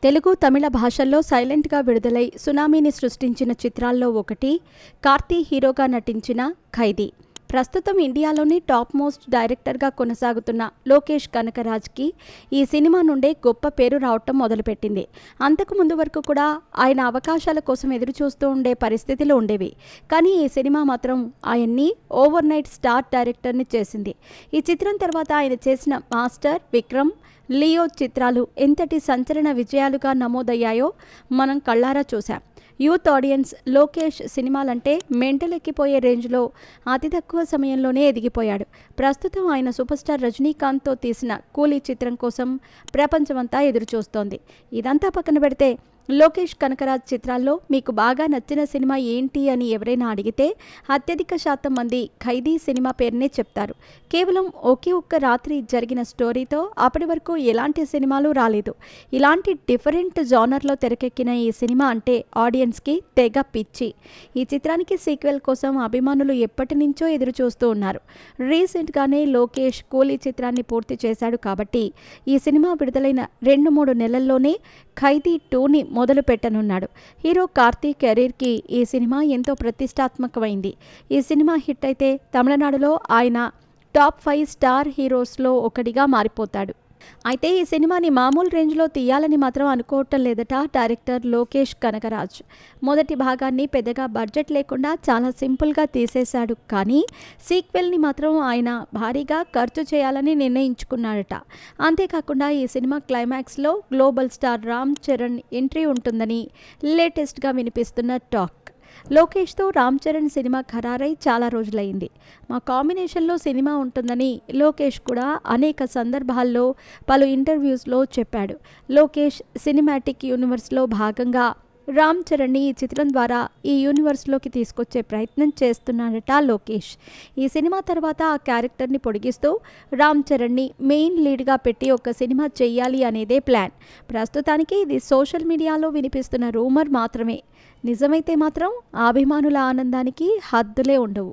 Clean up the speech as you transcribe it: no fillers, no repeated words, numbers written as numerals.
తెలుగు, తమిళ భాషల్లో సైలెంట్గా విడుదలై సునామీని సృష్టించిన చిత్రాల్లో ఒకటి కార్తీ హీరోగా నటించిన ఖైదీ. ప్రస్తుతం ఇండియాలోని టాప్ మోస్ట్ డైరెక్టర్గా కొనసాగుతున్న లోకేష్ కనకరాజ్కి ఈ సినిమా నుండే గొప్ప పేరు రావటం మొదలుపెట్టింది. అంతకు ముందు వరకు కూడా ఆయన అవకాశాల కోసం ఎదురుచూస్తూ ఉండే పరిస్థితులు ఉండేవి. కానీ ఈ సినిమా మాత్రం ఆయన్ని ఓవర్ నైట్ స్టార్ డైరెక్టర్ని చేసింది. ఈ చిత్రం తర్వాత ఆయన చేసిన మాస్టర్, విక్రమ్, లియో చిత్రాలు ఎంతటి సంచలన విజయాలుగా నమోదయ్యాయో మనం కళ్ళారా చూశాం. యూత్ ఆడియన్స్ లోకేష్ సినిమాలంటే మెంటలెక్కిపోయే రేంజ్లో అతి తక్కువ సమయంలోనే ఎదిగిపోయాడు. ప్రస్తుతం ఆయన సూపర్ స్టార్ రజనీకాంత్తో తీసిన కూలీ చిత్రం కోసం ప్రపంచమంతా ఎదురుచూస్తోంది. ఇదంతా పక్కన పెడితే లోకేష్ కనకరాజ్ చిత్రాల్లో మీకు బాగా నచ్చిన సినిమా ఏంటి అని ఎవరైనా అడిగితే అత్యధిక శాతం మంది ఖైదీ సినిమా పేరునే చెప్తారు. కేవలం ఒకే ఒక్క రాత్రి జరిగిన స్టోరీతో అప్పటి వరకు ఎలాంటి సినిమాలు రాలేదు. ఇలాంటి డిఫరెంట్ జానర్లో తెరకెక్కిన ఈ సినిమా అంటే ఆడియన్స్కి తెగ పిచ్చి. ఈ చిత్రానికి సీక్వెల్ కోసం అభిమానులు ఎప్పటి నుంచో ఎదురు చూస్తూ ఉన్నారు. రీసెంట్గానే లోకేష్ కూలీ చిత్రాన్ని పూర్తి చేశాడు కాబట్టి ఈ సినిమా విడుదలైన 2-3 నెలల్లోనే ఖైదీ 2ని మొదలు పెట్టనున్నాడు. హీరో కార్తీ కెరీర్కి ఈ సినిమా ఎంతో ప్రతిష్టాత్మకమైంది. ఈ సినిమా హిట్ అయితే తమిళనాడులో ఆయన టాప్ 5 స్టార్ హీరోస్లో ఒకటిగా మారిపోతాడు. అయితే ఈ సినిమాని మామూలు రేంజ్లో తీయాలని మాత్రం అనుకోవటం లేదట డైరెక్టర్ లోకేష్ కనకరాజ్. మొదటి భాగాన్ని పెద్దగా బడ్జెట్ లేకుండా చాలా సింపుల్గా తీసేశాడు. కానీ సీక్వెల్ని మాత్రం ఆయన భారీగా ఖర్చు చేయాలని నిర్ణయించుకున్నాడట. అంతేకాకుండా ఈ సినిమా క్లైమాక్స్లో global star Ram Charan entry ఉంటుందని లేటెస్ట్గా వినిపిస్తున్న టాక్. లోకేష్తో రామ్ చరణ్ సినిమా ఖరారై చాలా రోజులైంది. మా కాంబినేషన్లో సినిమా ఉంటుందని లోకేష్ కూడా అనేక సందర్భాల్లో పలు ఇంటర్వ్యూస్లో చెప్పాడు. లోకేష్ సినిమాటిక్ యూనివర్స్లో భాగంగా రామ్ చరణ్ని ఈ చిత్రం ద్వారా ఈ యూనివర్స్లోకి తీసుకొచ్చే ప్రయత్నం చేస్తున్నాడట లోకేష్. ఈ సినిమా తర్వాత ఆ క్యారెక్టర్ని పొడిగిస్తూ రామ్ చరణ్ని మెయిన్ లీడ్గా పెట్టి ఒక సినిమా చెయ్యాలి అనేదే ప్లాన్. ప్రస్తుతానికి ఇది సోషల్ మీడియాలో వినిపిస్తున్న రూమర్ మాత్రమే. నిజమైతే మాత్రం ఆ అభిమానుల ఆనందానికి హద్దులే ఉండవు.